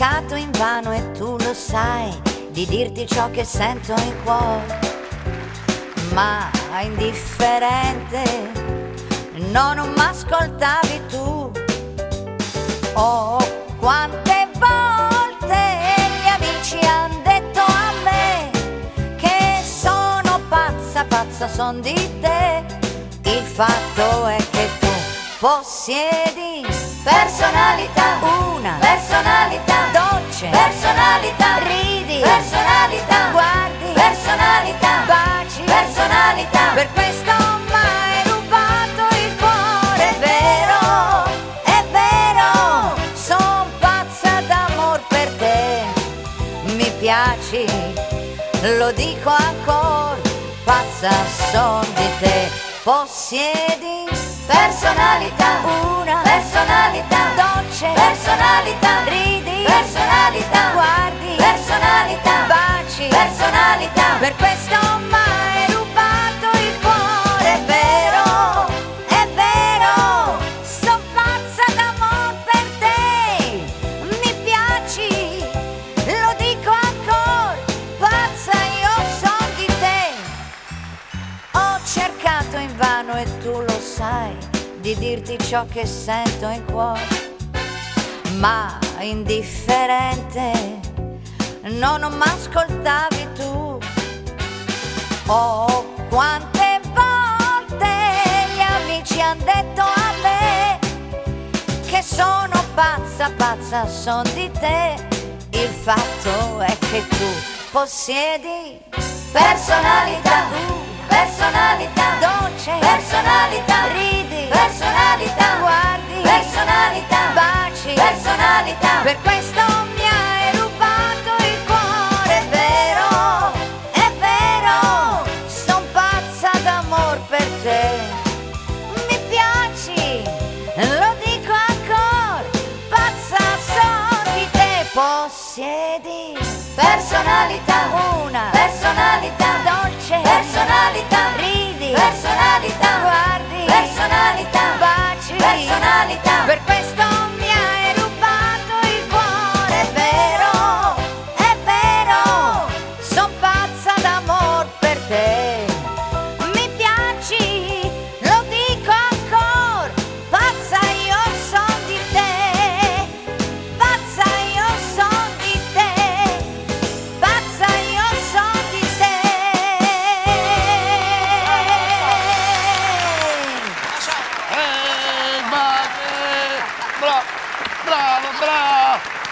cercato invano e tu lo sai di dirti ciò che sento in cuore, ma indifferente non m'ascoltavi tu. Oh, quante volte gli amici han detto a me che sono pazza, pazza son di te. Il fatto è che tu possiedi personalità, una personalità dolce, personalità ridi, personalità guardi, personalità baci, personalità. Per questo mai rubato il cuore, è vero, son pazza d'amor per te. Mi piaci, lo dico ancora, pazza son di te. Possiedi personalità, una personalità dolce, personalità ridi, personalità guardi, personalità baci, personalità. Per questo mai rubato il cuore, è vero, son pazza d'amor per te. Mi piaci, lo dico ancora, pazza io son di te. Ho cercato invano e tu lo sai di dirti ciò che sento in cuore, ma indifferente non m'ascoltavi tu. Oh, quante volte gli amici han detto a me che sono pazza, pazza son di te. Il fatto è che tu possiedi personalità, personalità dolce, personalità ridi, personalità guardi, personalità baci, personalità. Per questo mi hai rubato il cuore, è vero, son pazza d'amor per te. Mi piaci, lo dico ancora, pazza son di te. Possiedi personalità, una personalità dolce, personalità ridi, personalità guardi, personalità baci, personalità. Per questo mi hai rubato il cuore, è vero, son pazza d'amor per te. Mi piaci, lo dico ancora, pazza io son di te, pazza io son di te, pazza io son di te. Bravo, bravo, bravo.